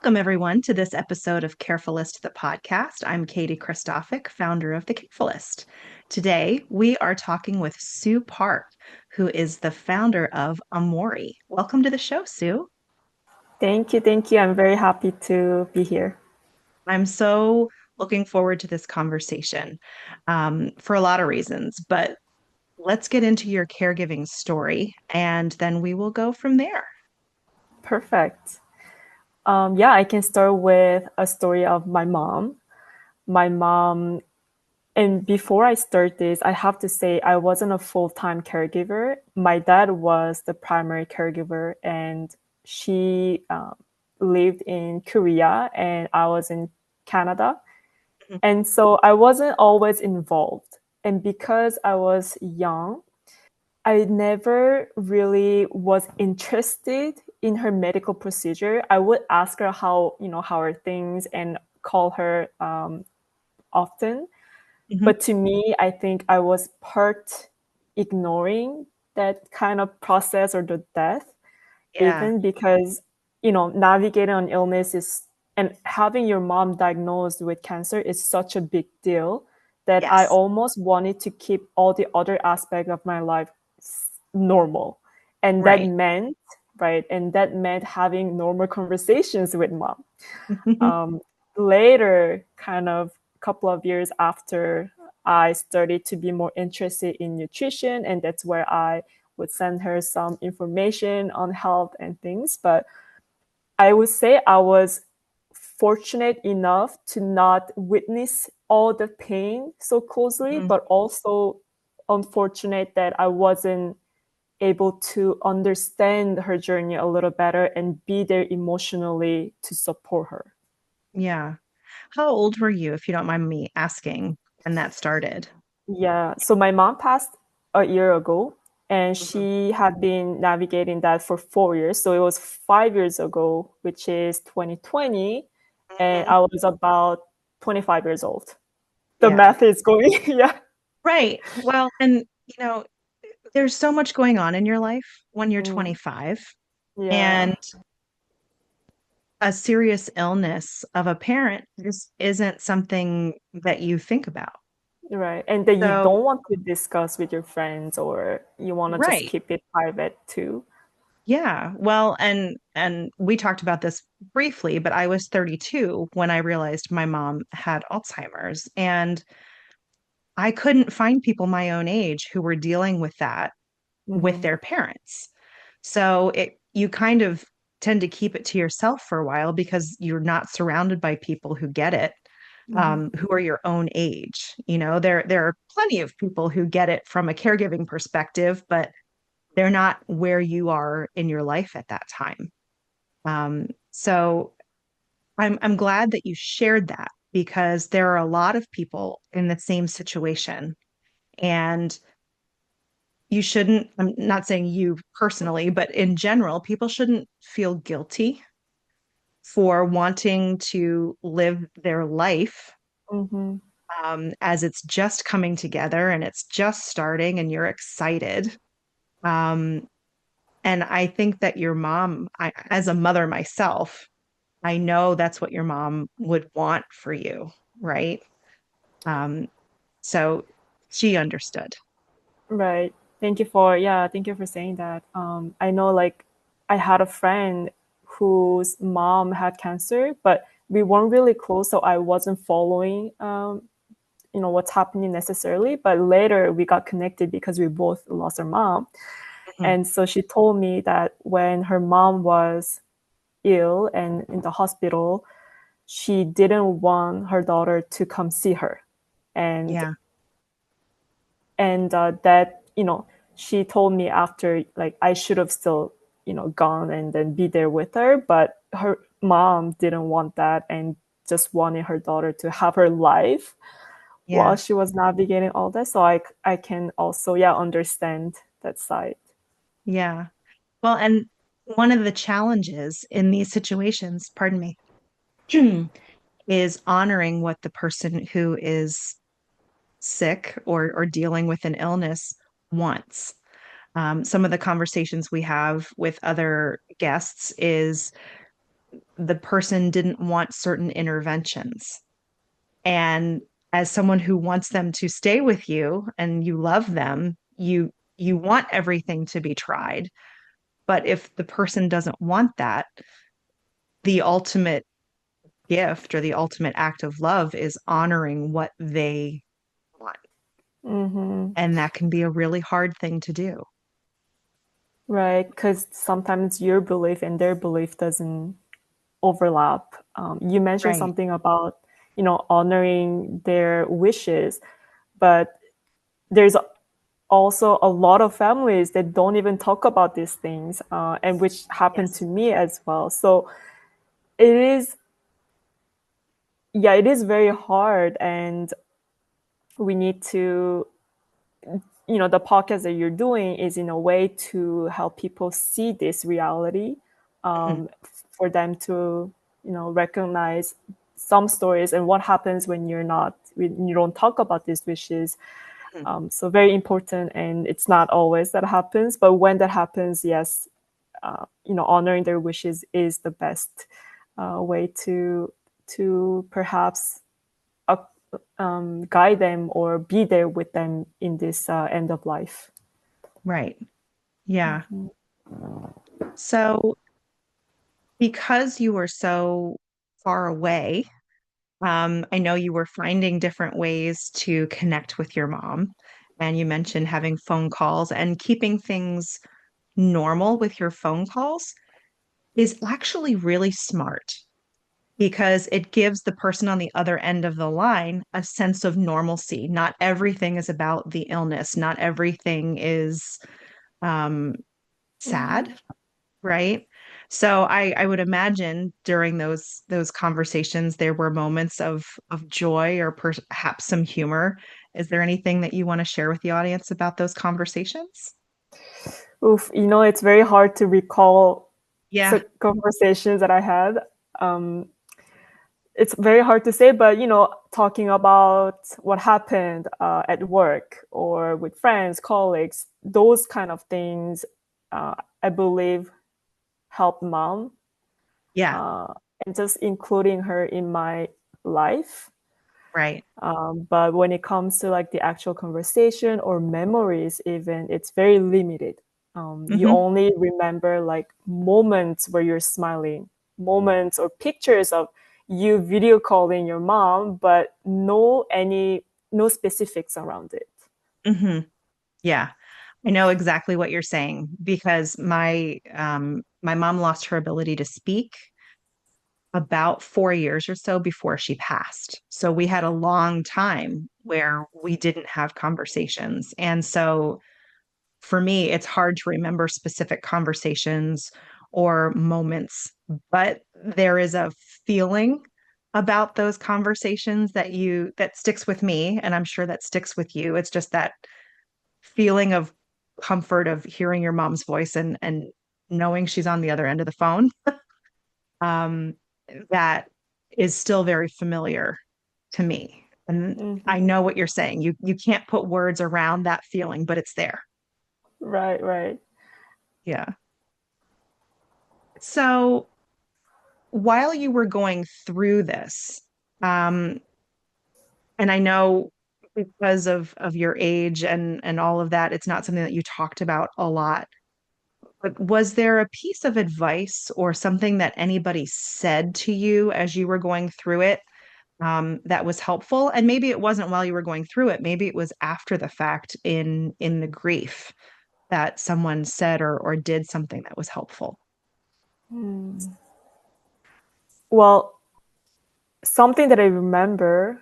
Welcome, everyone, to this episode of Carefulist, the podcast. I'm Katie Christophic, founder of The Carefulist. Today, we are talking with Sue Park, who is the founder of Amori. Welcome to the show, Sue. Thank you. Thank you. I'm very happy to be here. I'm so looking forward to this conversation for a lot of reasons, but let's get into your caregiving story and then we will go from there. Perfect. Yeah, I can start with a story of my mom. My mom, and before I start this, I have to say I wasn't a full-time caregiver. My dad was the primary caregiver, and she lived in Korea, and I was in Canada. Mhm. And so I wasn't always involved. And because I was young, I never really was interested in her medical procedure. I would ask her how are things and call her often. Mhm. But to me, I think I was part ignoring that kind of process or the death, Yeah, even because, navigating an illness is and having your mom diagnosed with cancer is such a big deal that I yes, almost wanted to keep all the other aspects of my life normal. And that right. meant, right, and that meant having normal conversations with mom. Um, Later, kind of a couple of years after, I started to be more interested in nutrition, and that's where I would send her some information on health and things. But I would say I was fortunate enough to not witness all the pain so closely, Mhm. but also unfortunate that I wasn't able to understand her journey a little better and be there emotionally to support her. Yeah. How old were you, if you don't mind me asking, when that started? Yeah, so my mom passed a year ago, and Mhm. she had been navigating that for 4 years. So it was 5 years ago, which is 2020, and Mhm. I was about 25 years old. The Yeah. math is going, yeah. Right. Well, and there's so much going on in your life when you're Mm, 25, yeah, and a serious illness of a parent just isn't something that you think about. right. And that you So, don't want to discuss with your friends, or you want to just right. keep it private too. Yeah. Well, and we talked about this briefly, but I was 32 when I realized my mom had Alzheimer's, and I couldn't find people my own age who were dealing with that with Hmm. their parents. So you kind of tend to keep it to yourself for a while because you're not surrounded by people who get it, Hmm. who are your own age. There are plenty of people who get it from a caregiving perspective, but they're not where you are in your life at that time. So I'm glad that you shared that because there are a lot of people in the same situation. And you shouldn't, I'm not saying you personally, but in general, people shouldn't feel guilty for wanting to live their life Hmm. as it's just coming together and it's just starting and you're excited. Um, and I think that your mom, as a mother myself, I know that's what your mom would want for you, right? Um, so she understood. Right. Thank you for saying that. I know, like, I had a friend whose mom had cancer, but we weren't really close, so I wasn't following, what's happening necessarily. But later we got connected because we both lost our mom. Mhm. And so she told me that when her mom was ill and in the hospital, she didn't want her daughter to come see her. And Yeah, that she told me after, like, I should have still gone and then be there with her, but her mom didn't want that and just wanted her daughter to have her life while yeah, she was navigating all that. So I can also, yeah, understand that side. yeah. Well, and one of the challenges in these situations, pardon me, is honoring what the person who is sick or dealing with an illness wants. Some of the conversations we have with other guests is the person didn't want certain interventions. And as someone who wants them to stay with you and you love them, you want everything to be tried. But if the person doesn't want that, the ultimate gift or the ultimate act of love is honoring what they want. Mm-hmm. And that can be a really hard thing to do. Right, because sometimes your belief and their belief doesn't overlap. You mentioned Right. something about, honoring their wishes, but there's also a lot of families that don't even talk about these things, and which happened to Yes. me as well. So it is, yeah, it is very hard, and we need to, the podcast that you're doing is in a way to help people see this reality, Mhm, for them to, recognize some stories and what happens when you don't talk about these wishes. mhm. So very important, and it's not always that happens, but when that happens, yes, honoring their wishes is the best way to perhaps uh, guide them or be there with them in this end of life. Right. Yeah. So because you were so far away, I know you were finding different ways to connect with your mom. And you mentioned having phone calls and keeping things normal with your phone calls is actually really smart because it gives the person on the other end of the line a sense of normalcy. Not everything is about the illness, not everything is um, sad, right? So I would imagine during those conversations there were moments of joy or perhaps some humor. Is there anything that you want to share with the audience about those conversations? Oof, it's very hard to recall Yeah, conversations that I had. It's very hard to say, but talking about what happened at work or with friends, colleagues, those kind of things, I believe, help mom, yeah, uh, and just including her in my life. right. But when it comes to like the actual conversation or memories, even, it's very limited. You Hmm. only remember like moments where you're smiling, moments or pictures of you video calling your mom, but no specifics around it. Hmm. Yeah. I know exactly what you're saying because my mom lost her ability to speak about 4 years or so before she passed. So we had a long time where we didn't have conversations. And so for me, it's hard to remember specific conversations or moments, but there is a feeling about those conversations that sticks with me, and I'm sure that sticks with you. It's just that feeling of comfort of hearing your mom's voice and knowing she's on the other end of the phone. Um, that is still very familiar to me. And I Hmm. know what you're saying. You can't put words around that feeling, but it's there. Right, right. Yeah. So while you were going through this, um, and I know because of your age and all of that, it's not something that you talked about a lot. But was there a piece of advice or something that anybody said to you as you were going through it that was helpful? And maybe it wasn't while you were going through it. Maybe it was after the fact in the grief that someone said or did something that was helpful. Well, something that I remember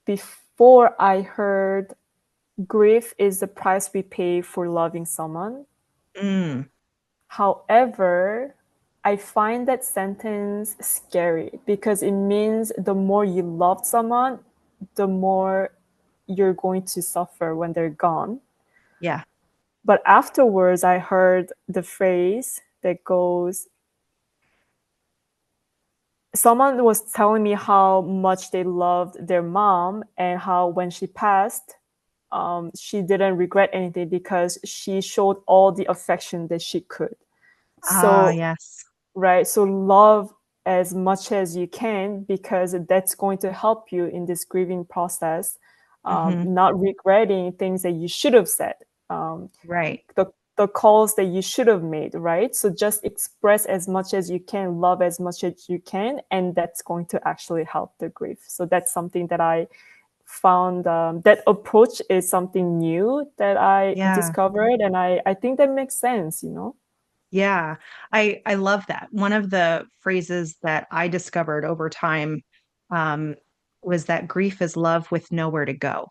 before I heard grief is the price we pay for loving someone. Mm, However, I find that sentence scary because it means the more you love someone, the more you're going to suffer when they're gone. yeah. But afterwards, I heard the phrase that goes, someone was telling me how much they loved their mom and how when she passed, she didn't regret anything because she showed all the affection that she could. Ah, So yes. right? So love as much as you can, because that's going to help you in this grieving process, Hmm. not regretting things that you should have said, Right. the calls that you should have made, right? So just express as much as you can, love as much as you can, and that's going to actually help the grief. So that's something that I found, that approach is something new that I Yeah. discovered, and I think that makes sense, you know? Yeah. I love that. One of the phrases that I discovered over time um, was that grief is love with nowhere to go.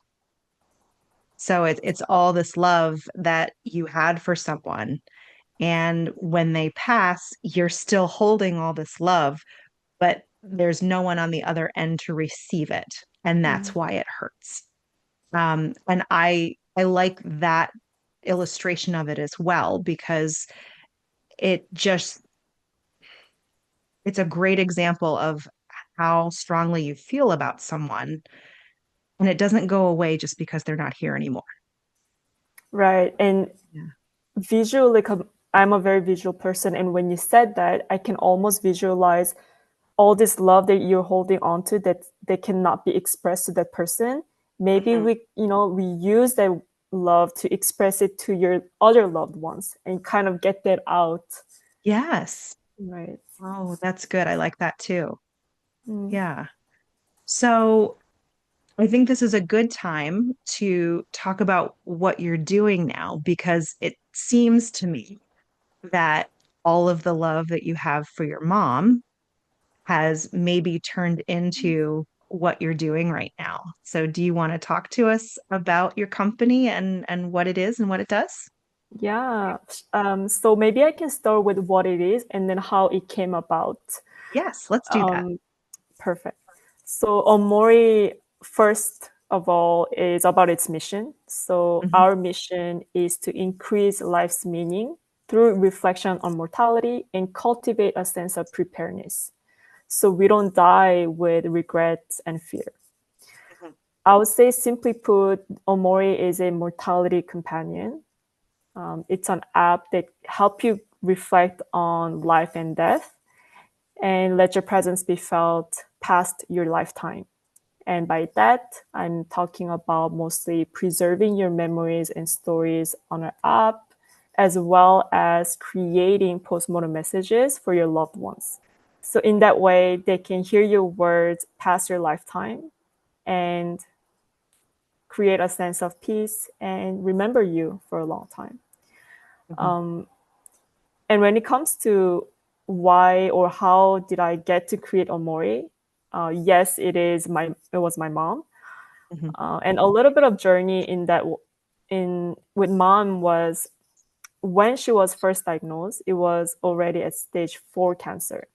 So it's all this love that you had for someone. And when they pass, you're still holding all this love, but there's no one on the other end to receive it. And that's Mm. why it hurts. And I like that illustration of it as well because it just it's a great example of how strongly you feel about someone, and it doesn't go away just because they're not here anymore. Right. And Yeah. visually, I'm a very visual person. And when you said that, I can almost visualize all this love that you're holding on to that they cannot be expressed to that person. Maybe Mhm. we use that love to express it to your other loved ones and kind of get that out. Yes. Right. Oh, that's good. I like that too. Mm. Yeah. So I think this is a good time to talk about what you're doing now because it seems to me that all of the love that you have for your mom has maybe turned into what you're doing right now. So do you want to talk to us about your company and what it is and what it does? Yeah. So maybe I can start with what it is and then how it came about. Yes, let's do that. Um, Perfect. So Omori, first of all, is about its mission. So Mhm. our mission is to increase life's meaning through reflection on mortality and cultivate a sense of preparedness. So we don't die with regret and fear. Mhm. I would say, simply put, Omori is a mortality companion. It's an app that help you reflect on life and death and let your presence be felt past your lifetime. And by that, I'm talking about mostly preserving your memories and stories on our app, as well as creating postmortem messages for your loved ones. So, in that way, they can hear your words past your lifetime and create a sense of peace and remember you for a long time. Mhm. And when it comes to why or how did I get to create Omori, yes, it was my mom. Mhm. And a little bit of journey in that in with mom was when she was first diagnosed, it was already at stage 4 cancer,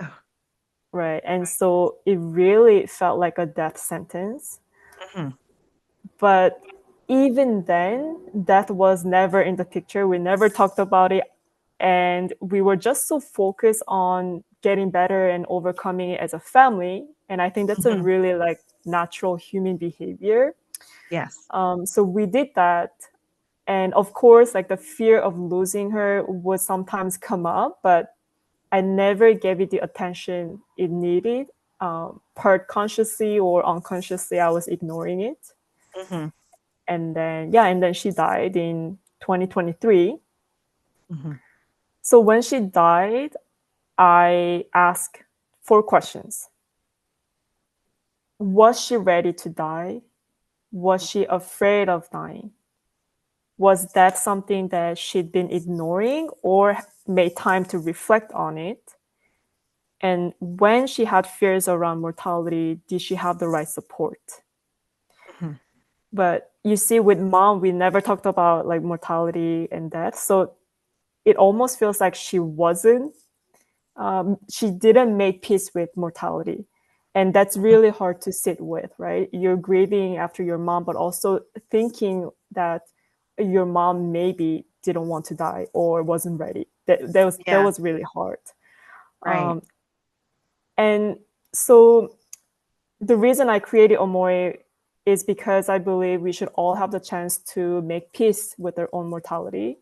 Oh, right? And so it really felt like a death sentence. mhm. But even then, death was never in the picture. We never talked about it. And we were just so focused on getting better and overcoming it as a family. And I think that's a Mhm. really like natural human behavior. Yes. So we did that. And of course, like the fear of losing her would sometimes come up, but I never gave it the attention it needed. Part consciously or unconsciously, I was ignoring it. Mhm. And then, yeah, and then she died in 2023. Mhm. So when she died, I asked 4 questions. Was she ready to die? Was she afraid of dying? Was that something that she'd been ignoring or made time to reflect on it? And when she had fears around mortality, did she have the right support? Mhm. But you see, with mom, we never talked about like mortality and death. So it almost feels like she didn't make peace with mortality. And that's Mhm. really hard to sit with, right? You're grieving after your mom, but also thinking that your mom maybe didn't want to die or wasn't ready. That Yeah, was really hard. right. Um, and so the reason I created Omori is because I believe we should all have the chance to make peace with their own mortality.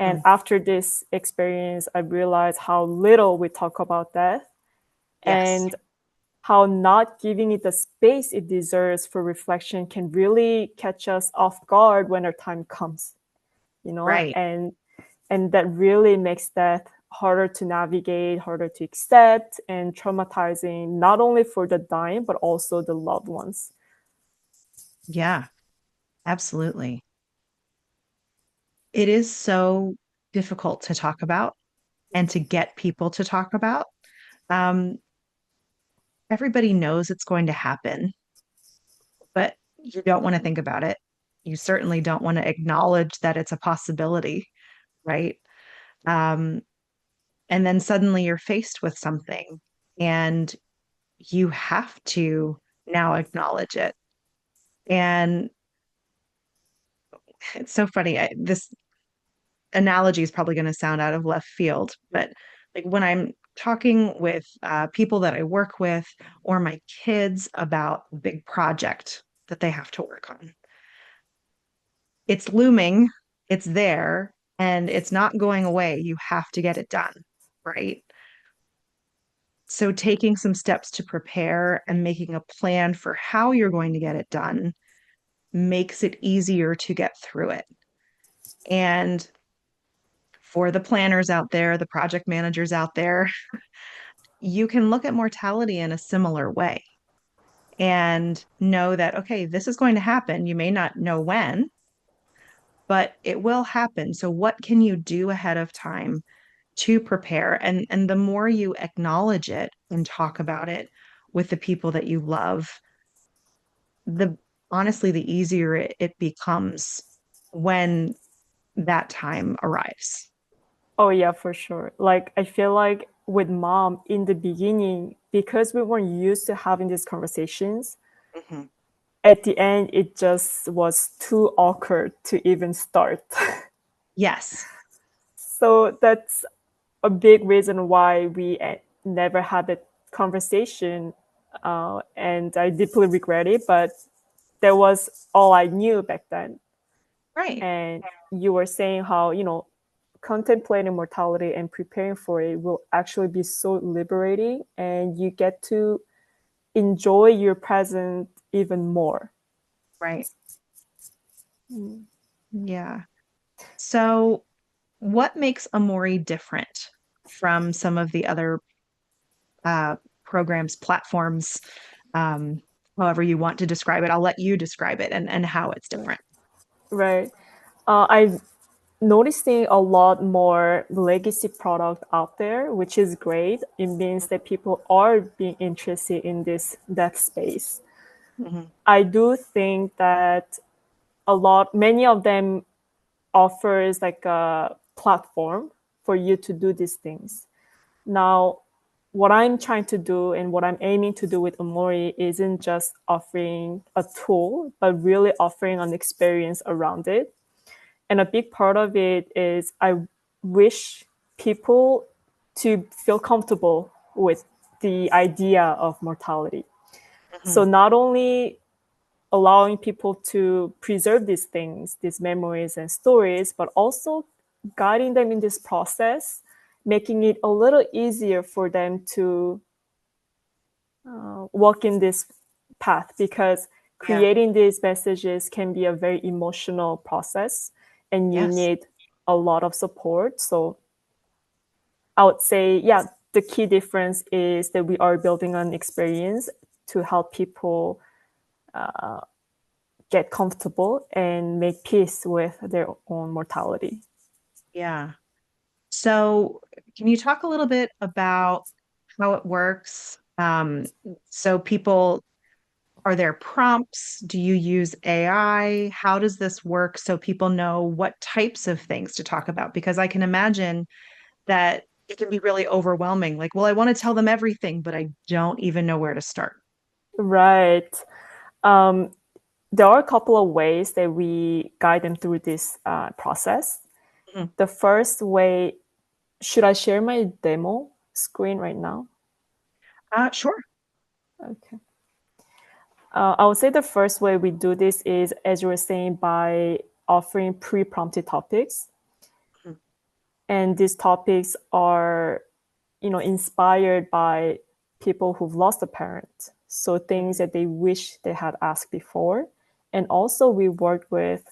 And Mm. after this experience, I realized how little we talk about death Yes. and how not giving it the space it deserves for reflection can really catch us off guard when our time comes, Right. and that really makes death harder to navigate, harder to accept, and traumatizing not only for the dying but also the loved ones. Yeah, absolutely. It is so difficult to talk about and to get people to talk about. Um, Everybody knows it's going to happen, but you don't want to think about it. You certainly don't want to acknowledge that it's a possibility, right? Um, and then suddenly you're faced with something and you have to now acknowledge it. And it's so funny. This analogy is probably going to sound out of left field, but like when I'm talking with people that I work with or my kids about a big project that they have to work on, it's looming, it's there, and it's not going away. You have to get it done, right? So taking some steps to prepare and making a plan for how you're going to get it done makes it easier to get through it. And for the planners out there, the project managers out there, you can look at mortality in a similar way and know that, okay, this is going to happen. You may not know when, but it will happen. So what can you do ahead of time to prepare? And the more you acknowledge it and talk about it with the people that you love, the honestly, the easier it becomes when that time arrives. Oh yeah, for sure. Like I feel like with mom in the beginning, because we weren't used to having these conversations, Mhm. at the end it just was too awkward to even start. Yes. So that's a big reason why we never had that conversation, and I deeply regret it. But that was all I knew back then. Right. And you were saying how contemplating mortality and preparing for it will actually be so liberating, and you get to enjoy your present even more. Right. Yeah. So, what makes Amori different from some of the other uh, programs, platforms, um, however you want to describe it? I'll let you describe it and how it's different. Right. I'm noticing a lot more legacy product out there, which is great. It means that people are being interested in this death space. Mhm. I do think that many of them offers like a platform for you to do these things. Now, what I'm trying to do and what I'm aiming to do with Amori isn't just offering a tool, but really offering an experience around it. And a big part of it is I wish people to feel comfortable with the idea of mortality. So Mhm. not only allowing people to preserve these things, these memories and stories, but also guiding them in this process, making it a little easier for them to walk in this path, because Yeah. creating these messages can be a very emotional process and you Yes. need a lot of support. So I would say, yeah, the key difference is that we are building an experience to help people get comfortable and make peace with their own mortality. Yeah. So, can you talk a little bit about how it works? So people, are there prompts? Do you use AI? How does this work so people know what types of things to talk about? Because I can imagine that it can be really overwhelming. Like, well, I want to tell them everything, but I don't even know where to start. Right. Um, there are a couple of ways that we guide them through this process. Mhm. The first way, should I share my demo screen right now? Sure. Okay. I would say the first way we do this is, as you were saying, by offering pre-prompted topics. And these topics are, inspired by people who've lost a parent. So things Mhm. that they wish they had asked before. And also we worked with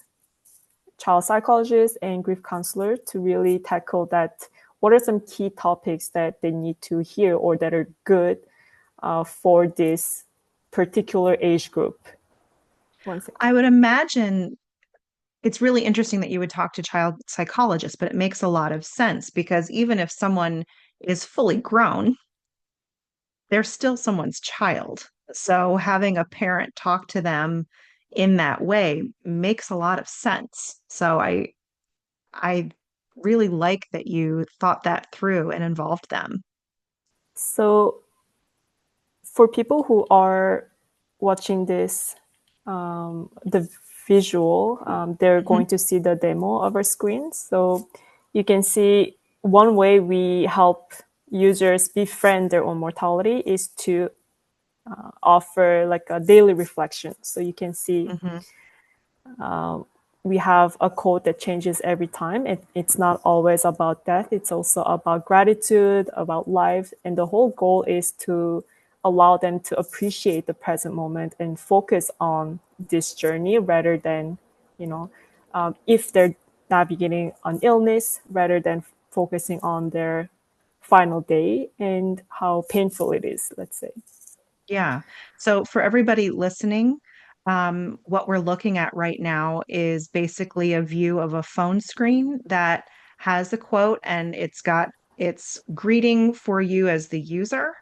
child psychologists and grief counselors to really tackle that. What are some key topics that they need to hear or that are good for this particular age group? One second. I would imagine it's really interesting that you would talk to child psychologists, but it makes a lot of sense because even if someone is fully grown, they're still someone's child. So having a parent talk to them in that way makes a lot of sense. So I really like that you thought that through and involved them. So for people who are watching this, the visual, they're Mhm, going to see the demo of our screen. So you can see one way we help users befriend their own mortality is to offer like a daily reflection. So you can see mhm. we have a quote that changes every time. It's not always about death, it's also about gratitude, about life. And the whole goal is to allow them to appreciate the present moment and focus on this journey rather than, if they're navigating an illness, rather than focusing on their final day and how painful it is, let's say. Yeah. So for everybody listening, what we're looking at right now is basically a view of a phone screen that has a quote and it's got its greeting for you as the user.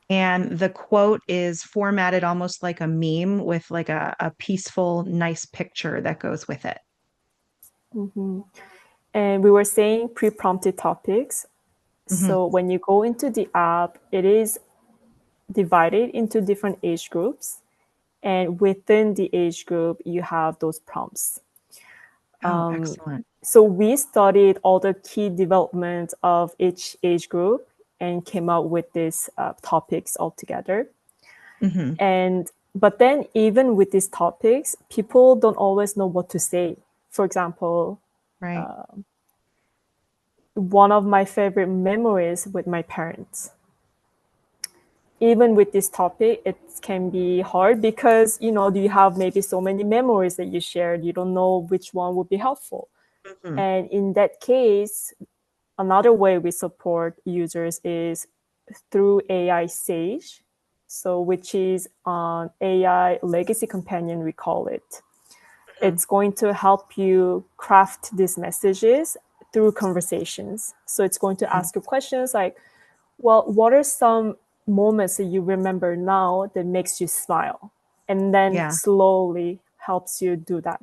And the quote is formatted almost like a meme with like a peaceful, nice picture that goes with it. And we were saying pre-prompted topics. Hmm. So when you go into the app, it is divided into different age groups. And within the age group, you have those prompts. Oh, excellent. So we studied all the key developments of each age group and came out with these topics altogether. Hmm. And but then even with these topics, people don't always know what to say. For example, Right. one of my favorite memories with my parents, even with this topic, it can be hard because, you have maybe so many memories that you shared. You don't know which one would be helpful. Hmm. And in that case, another way we support users is through AI Sage, so which is an AI legacy companion, we call it. Hmm. It's going to help you craft these messages through conversations. So it's going to Hmm. ask you questions like, well, what are some moments that you remember now that makes you smile? And then Yeah. slowly helps you do that.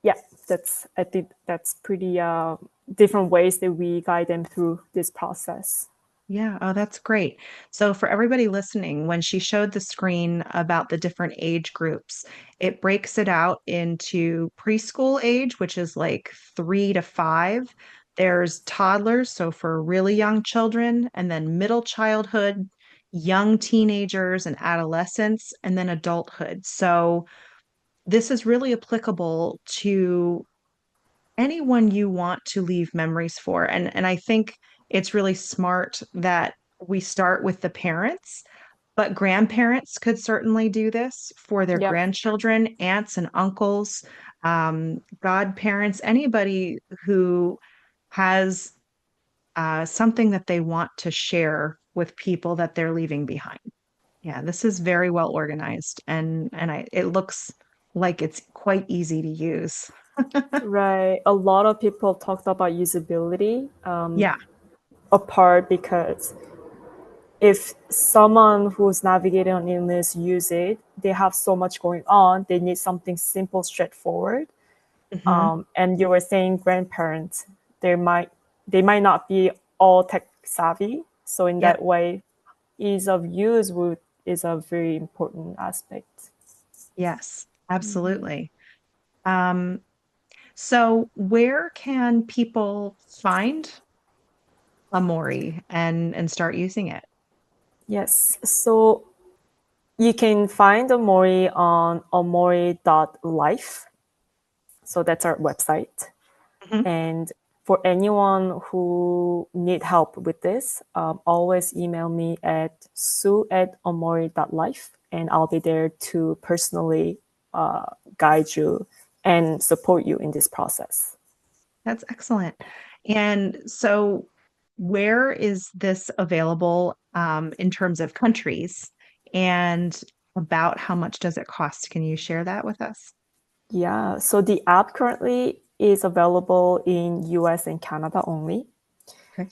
Yeah, I think that's pretty different ways that we guide them through this process. Yeah. Oh, that's great. So, for everybody listening, when she showed the screen about the different age groups, it breaks it out into preschool age, which is like 3 to 5. There's toddlers, so for really young children, and then middle childhood, young teenagers and adolescents, and then adulthood. So, this is really applicable to anyone you want to leave memories for. And I think it's really smart that we start with the parents, but grandparents could certainly do this for their Yep. grandchildren, aunts and uncles, godparents, anybody who has something that they want to share with people that they're leaving behind. Yeah, this is very well organized and it looks like it's quite easy to use. Right. A lot of people talked about usability Yeah. apart because if someone who's navigating an illness use it, they have so much going on. They need something simple, straightforward. Hmm. And you were saying grandparents, they might they might not be all tech savvy. So in Yep. that way, ease of use is a very important aspect. Yes, absolutely. Um, so where can people find Amori and start using it? Yes. So you can find Amori on amori.life. So that's our website. Mhm. And for anyone who need help with this, always email me at sue@amori.life, and I'll be there to personally guide you and support you in this process. That's excellent. And so, where is this available in terms of countries? And about how much does it cost? Can you share that with us? Yeah, so the app currently is available in US and Canada only. Okay.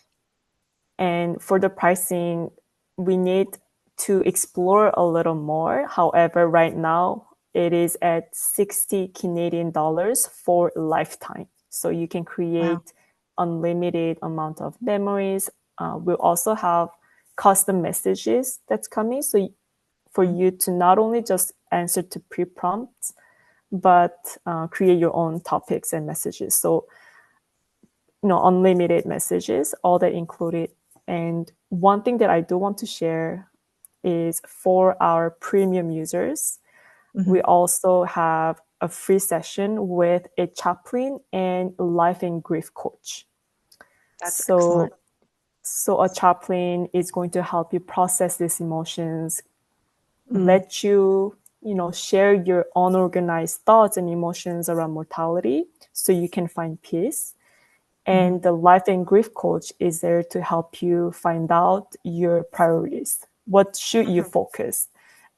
And for the pricing, we need to explore a little more. However, right now it is at 60 Canadian dollars for a lifetime. So you can Wow. create unlimited amount of memories. We'll also have custom messages that's coming. So for Mhm. you to not only just answer to pre-prompts, but create your own topics and messages. So unlimited messages, all that included. And one thing that I do want to share is for our premium users, we Mhm. also have a free session with a chaplain and life and grief coach. That's excellent. So a chaplain is going to help you process these emotions, Mhm. let you, share your unorganized thoughts and emotions around mortality so you can find peace. Mhm. And the life and grief coach is there to help you find out your priorities. What should you Mhm. focus?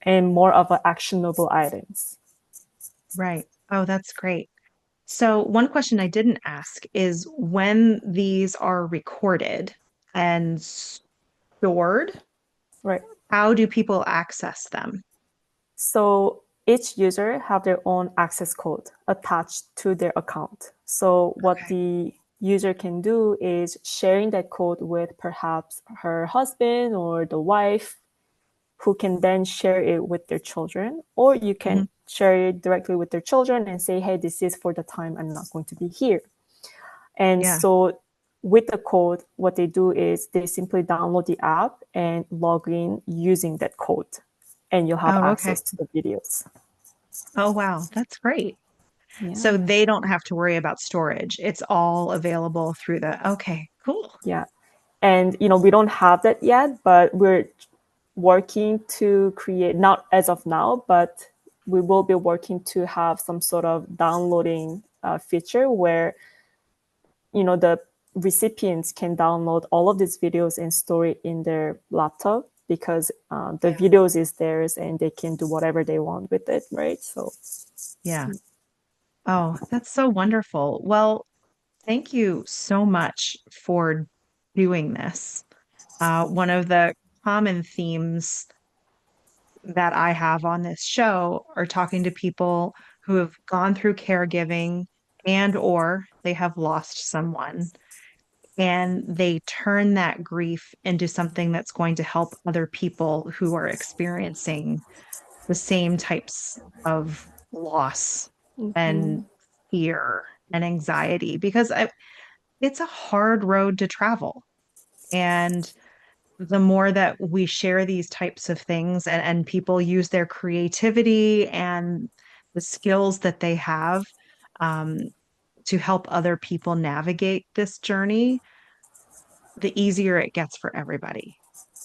And more of a actionable items. Right. Oh, that's great. So, one question I didn't ask is when these are recorded and stored, Right. how do people access them? So each user have their own access code attached to their account. So what Okay. the user can do is sharing that code with perhaps her husband or the wife, who can then share it with their children, or you Mhm. can share it directly with their children and say, hey, this is for the time I'm not going to be here. And Yeah. so with the code, what they do is they simply download the app and log in using that code, and you'll have Oh, okay. access to the videos. Oh, wow. That's great. Yeah. So they don't have to worry about storage. It's all available through the, okay, cool. Yeah. And we don't have that yet, but we're working to create, not as of now, but we will be working to have some sort of downloading feature where the recipients can download all of these videos and store it in their laptop, because the Yeah. videos is theirs and they can do whatever they want with it, right? So Yeah. Oh, that's so wonderful. Well, thank you so much for doing this. One of the common themes that I have on this show are talking to people who have gone through caregiving and or they have lost someone and they turn that grief into something that's going to help other people who are experiencing the same types of loss and mhm. fear and anxiety because it's a hard road to travel. And the more that we share these types of things and people use their creativity and the skills that they have um, to help other people navigate this journey, the easier it gets for everybody.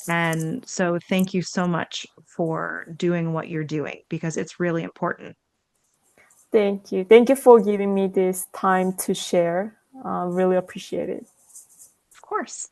And so, thank you so much for doing what you're doing because it's really important. Thank you for giving me this time to share. Really appreciate it. Of course.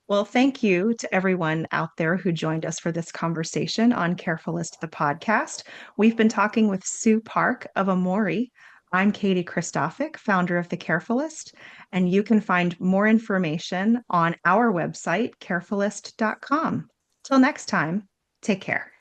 Well, thank you to everyone out there who joined us for this conversation on Carefulist, the podcast. We've been talking with Sue Park of Amori. I'm Katie Christophic, founder of The Carefulist, and you can find more information on our website, carefulist.com. Till next time, take care.